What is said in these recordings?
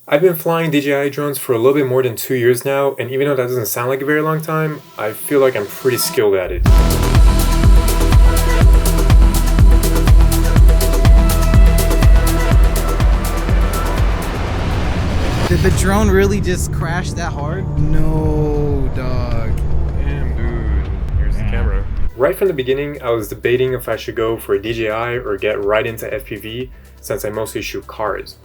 I've been flying DJI drones for a little bit more than 2 years now, and even though that doesn't sound like a very long time, I feel like I'm pretty skilled at it. Did the drone really just crash that hard? No, dog. Damn, dude. Here's the camera. Right from the beginning, I was debating if I should go for a DJI or get right into FPV, since I mostly shoot cars.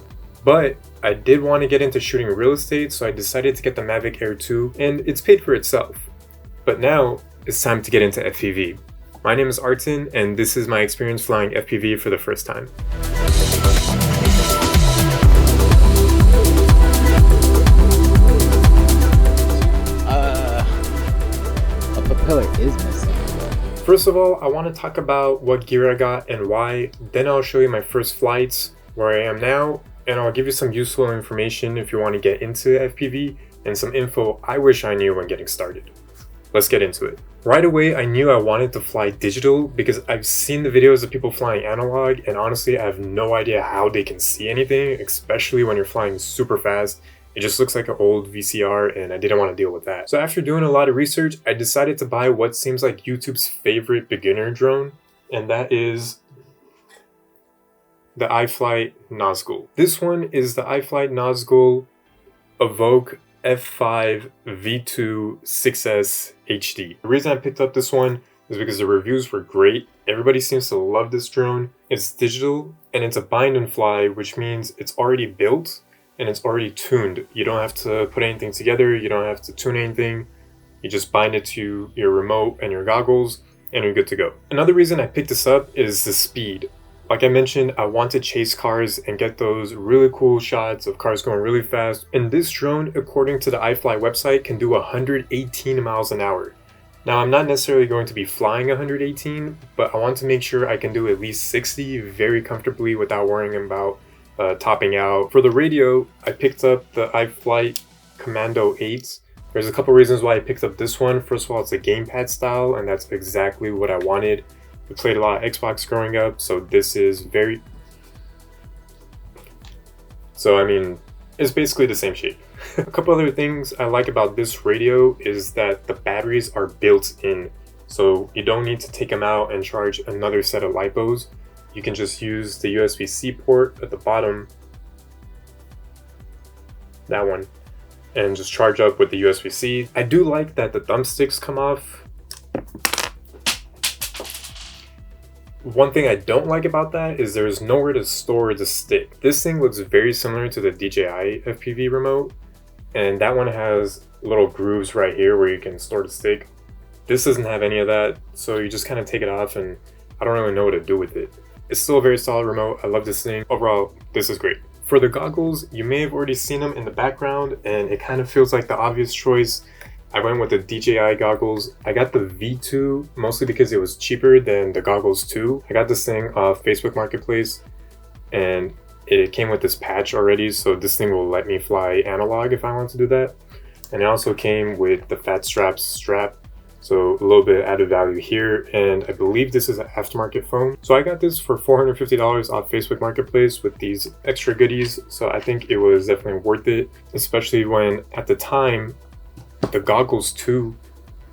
But I did want to get into shooting real estate, so I decided to get the Mavic Air 2, and it's paid for itself. But now, it's time to get into FPV. My name is Artin, and this is my experience flying FPV for the first time. A propeller is missing. First of all, I want to talk about what gear I got and why, then I'll show you my first flights, where I am now, and I'll give you some useful information if you want to get into FPV, and some info I wish I knew when getting started. Let's get into it. Right away, I knew I wanted to fly digital because I've seen the videos of people flying analog, and honestly, I have no idea how they can see anything, especially when you're flying super fast. It just looks like an old VCR, and I didn't want to deal with that. So after doing a lot of research, I decided to buy what seems like YouTube's favorite beginner drone, and that is the iFlight Nazgul. This one is the iFlight Nazgul Evoke F5 V2 6S HD. The reason I picked up this one is because the reviews were great. Everybody seems to love this drone. It's digital and it's a bind and fly, which means it's already built and it's already tuned. You don't have to put anything together. You don't have to tune anything. You just bind it to your remote and your goggles and you're good to go. Another reason I picked this up is the speed. Like I mentioned, I want to chase cars and get those really cool shots of cars going really fast. And this drone, according to the iFly website, can do 118 miles an hour. Now, I'm not necessarily going to be flying 118, but I want to make sure I can do at least 60 very comfortably without worrying about topping out. For the radio, I picked up the iFlight Commando 8. There's a couple reasons why I picked up this one. First of all, it's a gamepad style, and that's exactly what I wanted. I played a lot of Xbox growing up, so this is very... So, I mean, it's basically the same shape. A couple other things I like about this radio is that the batteries are built in, so you don't need to take them out and charge another set of LiPos. You can just use the USB-C port at the bottom, that one, and just charge up with the USB-C. I do like that the thumbsticks come off. One thing I don't like about that is there's nowhere to store the stick. This thing looks very similar to the DJI FPV remote, and that one has little grooves right here where you can store the stick. This doesn't have any of that, so you just kind of take it off and I don't really know what to do with it. It's still a very solid remote. I love this thing. Overall, this is great. For the goggles, you may have already seen them in the background, and it kind of feels like the obvious choice. I went with the DJI goggles. I got the V2 mostly because it was cheaper than the goggles 2. I got this thing off Facebook Marketplace, and it came with this patch already, so this thing will let me fly analog if I want to do that. And it also came with the Fat Straps strap, so a little bit added value here, and I believe this is an aftermarket foam. So I got this for $450 off Facebook Marketplace with these extra goodies, so I think it was definitely worth it, especially when at the time the goggles 2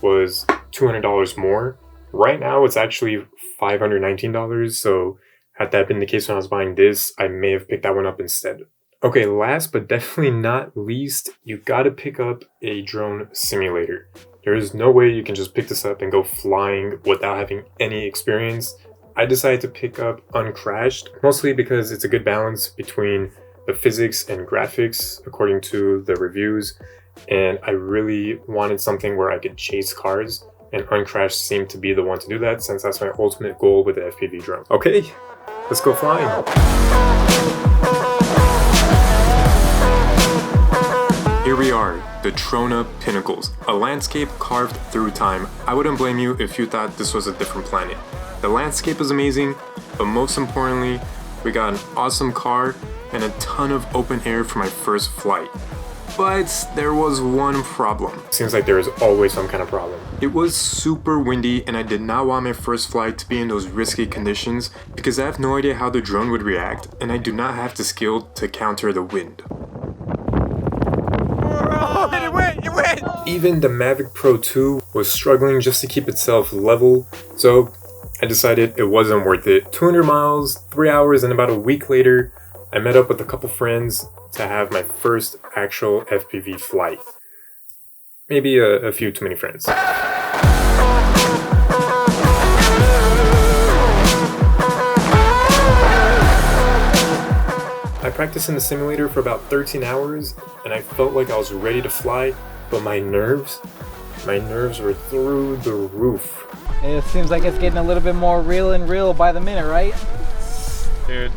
was $200 more. Right now it's actually $519, so had that been the case when I was buying this, I may have picked that one up instead. Okay, last but definitely not least, you gotta pick up a drone simulator. There is no way you can just pick this up and go flying without having any experience. I decided to pick up Uncrashed, mostly because it's a good balance between the physics and graphics, according to the reviews, and I really wanted something where I could chase cars, and Uncrashed seemed to be the one to do that, since that's my ultimate goal with the FPV drone. Okay, let's go flying. Here we are, the Trona Pinnacles, a landscape carved through time. I wouldn't blame you if you thought this was a different planet. The landscape is amazing, but most importantly, we got an awesome car and a ton of open air for my first flight. But there was one problem. Seems like there is always some kind of problem. It was super windy and I did not want my first flight to be in those risky conditions because I have no idea how the drone would react and I do not have the skill to counter the wind. Even the Mavic Pro 2 was struggling just to keep itself level, so I decided it wasn't worth it. 200 miles, 3 hours, and about a week later, I met up with a couple friends to have my first actual FPV flight. Maybe a few too many friends. I practiced in the simulator for about 13 hours, and I felt like I was ready to fly, but my nerves were through the roof. It seems like it's getting a little bit more real by the minute, right? Dude,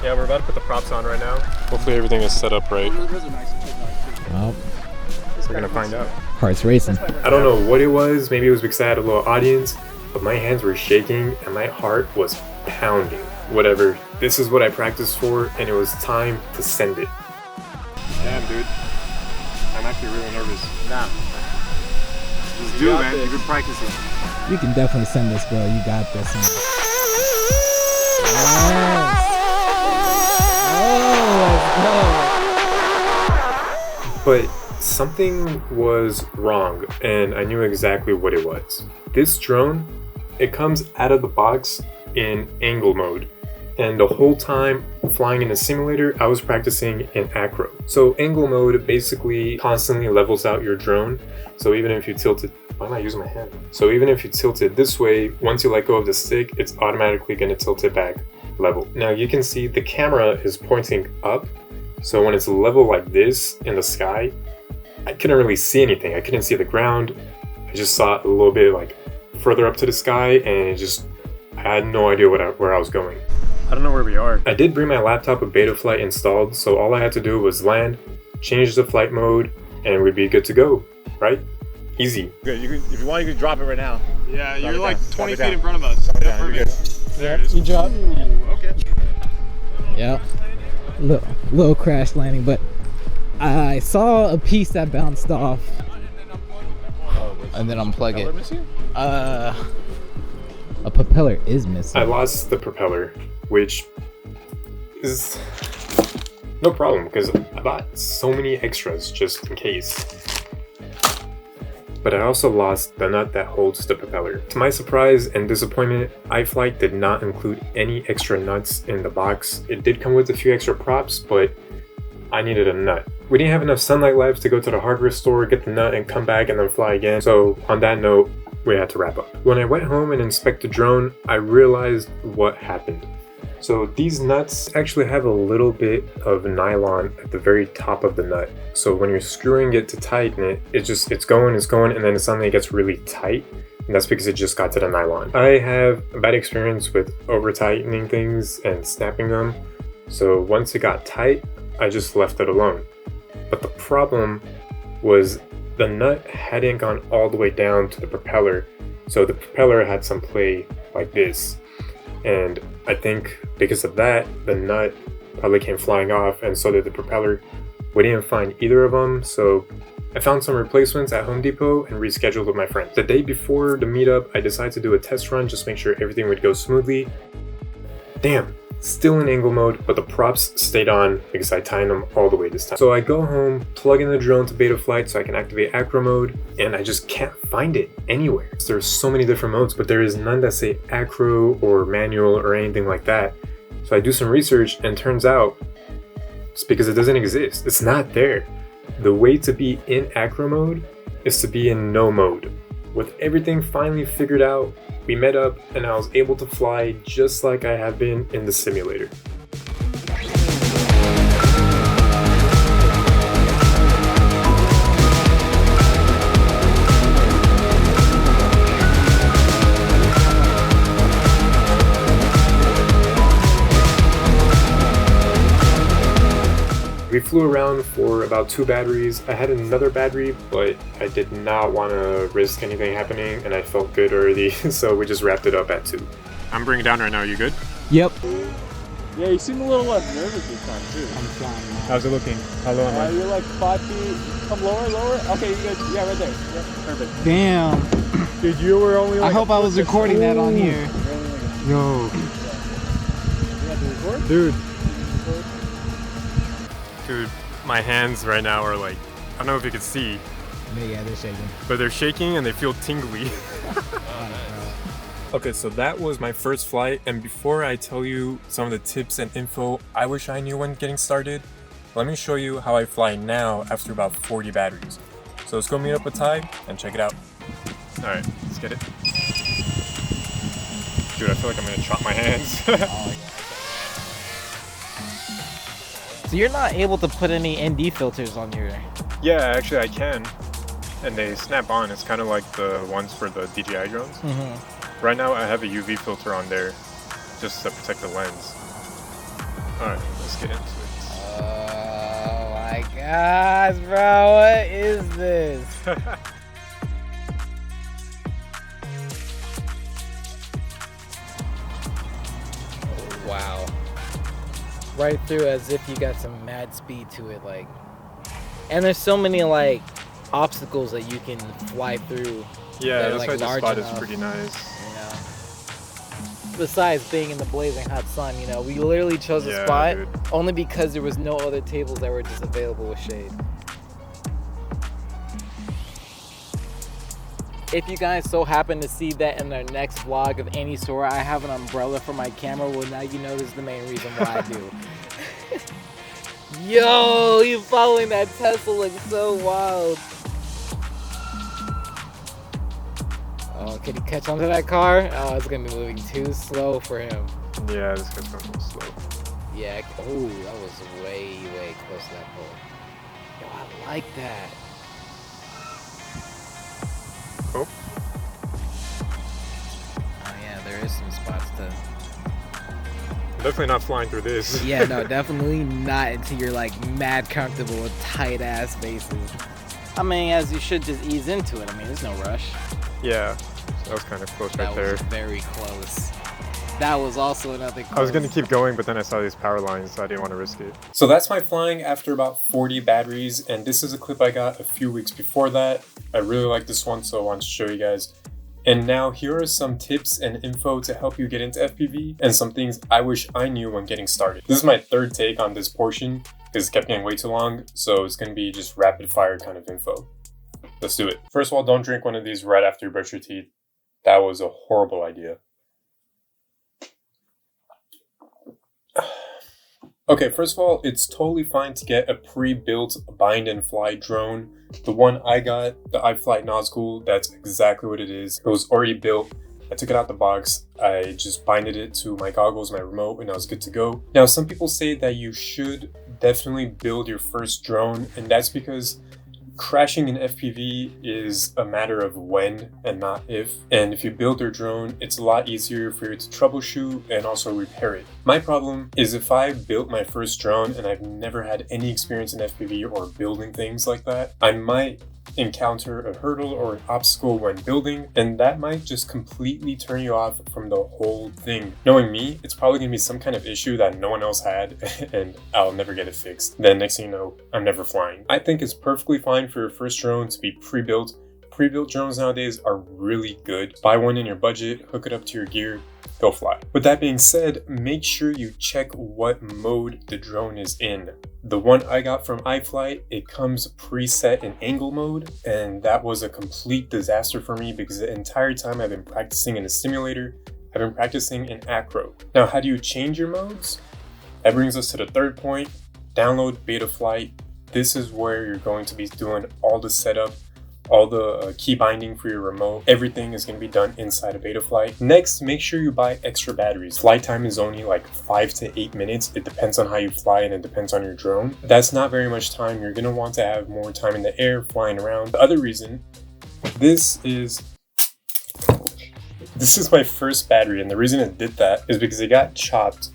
yeah, we're about to put the props on right now. Hopefully everything is set up right. Well, we're gonna find out. Heart's racing. I don't know what it was, maybe it was because I had a little audience, but my hands were shaking and my heart was pounding. Whatever, this is what I practiced for, and it was time to send it. Damn, dude. I'm actually really nervous. Nah. Just do it, man. You've been practicing. You can definitely send this, bro. You got this. Yes. Oh, let's go. But something was wrong, and I knew exactly what it was. This drone, it comes out of the box in angle mode. And the whole time flying in a simulator, I was practicing in acro. So angle mode basically constantly levels out your drone. So even if you tilt it, why am I using my hand? So even if you tilt it this way, once you let go of the stick, it's automatically gonna tilt it back level. Now you can see the camera is pointing up. So when it's level like this in the sky, I couldn't really see anything. I couldn't see the ground. I just saw a little bit like further up to the sky, and I had no idea where I was going. I don't know where we are. I did bring my laptop with Betaflight installed, so all I had to do was land, change the flight mode, and we'd be good to go, right? Easy. Good. If you want, you can drop it right now. Yeah, you're like 20 feet in front of us. Yeah, perfect. There it is. You drop. Okay. Yeah. Little crash landing, but I saw a piece that bounced off. And then unplug it. A propeller is missing. I lost the propeller, which is no problem because I bought so many extras just in case. But I also lost the nut that holds the propeller. To my surprise and disappointment, iFlight did not include any extra nuts in the box. It did come with a few extra props, but I needed a nut. We didn't have enough sunlight left to go to the hardware store, get the nut, and come back and then fly again. So on that note, we had to wrap up. When I went home and inspected the drone, I realized what happened. So these nuts actually have a little bit of nylon at the very top of the nut. So when you're screwing it to tighten it, it's going, and then suddenly it gets really tight. And that's because it just got to the nylon. I have a bad experience with over tightening things and snapping them. So once it got tight, I just left it alone. But the problem was the nut hadn't gone all the way down to the propeller. So the propeller had some play like this. And I think because of that, the nut probably came flying off, and so did the propeller. We didn't find either of them, so I found some replacements at Home Depot and rescheduled with my friends. The day before the meetup, I decided to do a test run just to make sure everything would go smoothly. Damn, still in angle mode, but the props stayed on because I timed them all the way this time. So I go home, plug in the drone to Betaflight so I can activate acro mode, and I just can't find it anywhere. There's so many different modes, but there is none that say acro or manual or anything like that. So I do some research, and turns out it's because it doesn't exist. It's not there. The way to be in acro mode is to be in no mode. With everything finally figured out, we met up and I was able to fly just like I have been in the simulator. We flew around for about 2 batteries. I had another battery, but I did not want to risk anything happening, and I felt good already, so we just wrapped it up at 2. I'm bringing down right now. You good? Yep. Yeah, you seem a little less nervous this time too. I'm flying now. How's it looking? How low am I? You're like 5 feet. Come lower. Okay, you good. Yeah, right there. Yep, perfect. Damn. Dude, you were only like... I hope I was recording that on here. Yo. Dude. Dude, my hands right now are like, I don't know if you can see, Yeah, they're shaking. But they're shaking and they feel tingly. Okay, so that was my first flight, and before I tell you some of the tips and info I wish I knew when getting started, let me show you how I fly now after about 40 batteries. So let's go meet up with Ty and check it out. Alright, let's get it. Dude, I feel like I'm gonna chop my hands. So you're not able to put any ND filters on your... Yeah, actually I can. And they snap on. It's kind of like the ones for the DJI drones. Right now I have a UV filter on there just to protect the lens. Alright, let's get into it. Oh my gosh, bro, what is this? Wow. Right through as if you got some mad speed to it, like. And there's so many like obstacles that you can fly through. Yeah, that's like why this spot enough, is pretty nice. You know. Besides being in the blazing hot sun, you know, we literally chose a spot only because there was no other tables that were just available with shade. If you guys so happen to see that in the next vlog of any sort, I have an umbrella for my camera. Well, now you know this is the main reason why I do. Yo, you following that Tesla looks so wild. Oh, can he catch onto that car? Oh, it's gonna be moving too slow for him. Yeah, this guy's going a little slow. Yeah, oh, that was way close to that pole. Yo, I like that. Oh. Oh yeah, there is some spots to... Definitely not flying through this. Yeah, no, definitely not until you're like mad comfortable with tight ass spaces. I mean, as you should just ease into it. I mean, there's no rush. Yeah, that was kind of close right there. That was very close. That was also another close. I was going to keep going, but then I saw these power lines, so I didn't want to risk it. So that's my flying after about 40 batteries, and this is a clip I got a few weeks before that. I really like this one, so I wanted to show you guys. And now here are some tips and info to help you get into FPV, and some things I wish I knew when getting started. This is my third take on this portion, because it kept getting way too long, so it's going to be just rapid fire kind of info. Let's do it. First of all, don't drink one of these right after you brush your teeth. That was a horrible idea. Okay, first of all, it's totally fine to get a pre-built bind and fly drone. The one I got, the iFlight Nazgul, that's exactly what it is. It was already built. I took it out the box. I just binded it to my goggles, my remote, and I was good to go. Now, some people say that you should definitely build your first drone, and that's because crashing in FPV is a matter of when and not if. And if you build your drone, it's a lot easier for you to troubleshoot and also repair it. My problem is if I built my first drone and I've never had any experience in FPV or building things like that, I might encounter a hurdle or an obstacle when building, and that might just completely turn you off from the whole thing. Knowing me, it's probably gonna be some kind of issue that no one else had and I'll never get it fixed. Then next thing you know, I'm never flying. I think it's perfectly fine for your first drone to be pre-built. Pre-built drones nowadays are really good. Buy one in your budget, hook it up to your gear, go fly. With that being said, make sure you check what mode the drone is in. The one I got from iFlight, it comes preset in angle mode, and that was a complete disaster for me because the entire time I've been practicing in a simulator, I've been practicing in acro. Now, how do you change your modes? That brings us to the third point. Download Betaflight. This is where you're going to be doing all the setup, all the key binding for your remote. Everything is going to be done inside of Betaflight. Next, make sure you buy extra batteries. Flight time is only like 5 to 8 minutes. It depends on how you fly and it depends on your drone. That's not very much time. You're going to want to have more time in the air flying around. The other reason, this is my first battery, and the reason it did that is because it got chopped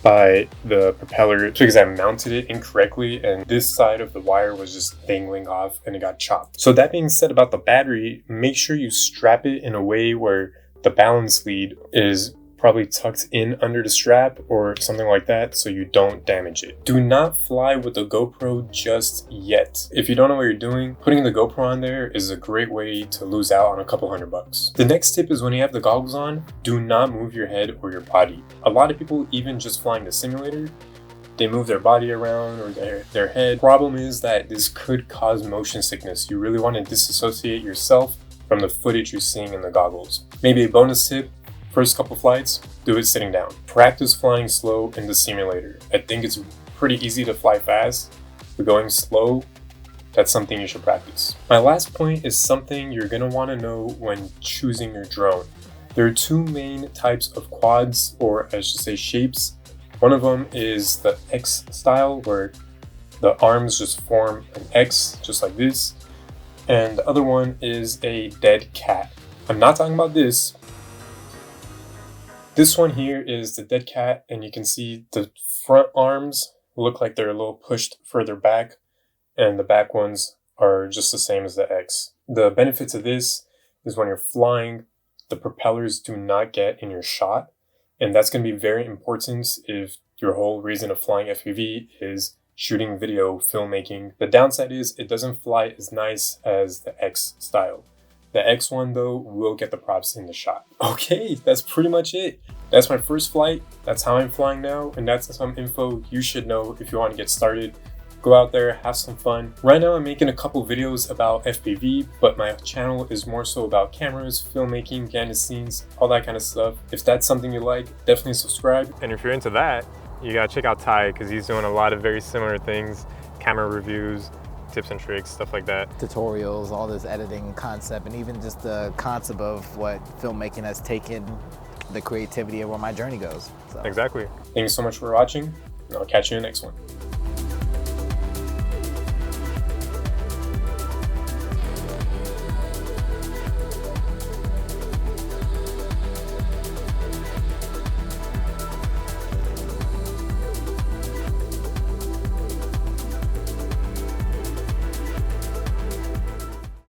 by the propeller because I mounted it incorrectly, and this side of the wire was just dangling off and it got chopped. So that being said about the battery, make sure you strap it in a way where the balance lead is probably tucked in under the strap or something like that so you don't damage it. Do not fly with the GoPro just yet. If you don't know what you're doing, putting the GoPro on there is a great way to lose out on a couple $100. The next tip is when you have the goggles on, do not move your head or your body. A lot of people, even just flying the simulator, they move their body around or their head. Problem is that this could cause motion sickness. You really want to disassociate yourself from the footage you're seeing in the goggles. Maybe a bonus tip, first couple flights, do it sitting down. Practice flying slow in the simulator. I think it's pretty easy to fly fast, but going slow, that's something you should practice. My last point is something you're gonna wanna know when choosing your drone. There are two main types of quads, or I should say shapes. One of them is the X style, where the arms just form an X, just like this. And the other one is a dead cat. I'm not talking about this. This one here is the dead cat, and you can see the front arms look like they're a little pushed further back, and the back ones are just the same as the X. The benefit to this is when you're flying, the propellers do not get in your shot, and that's going to be very important if your whole reason of flying FPV is shooting video, filmmaking. The downside is it doesn't fly as nice as the X style. The X one though will get the props in the shot. Okay, that's pretty much it. That's my first flight. That's how I'm flying now, and that's some info you should know if you want to get started. Go out there, have some fun. Right now I'm making a couple videos about FPV, but my channel is more so about cameras, filmmaking, behind the scenes, all that kind of stuff. If that's something you like, definitely subscribe. And if you're into that, you gotta check out Ty, because he's doing a lot of very similar things, camera reviews, tips and tricks, stuff like that. Tutorials, all this editing concept, and even just the concept of what filmmaking has taken the creativity of where my journey goes. So. Exactly. Thank you so much for watching, and I'll catch you in the next one.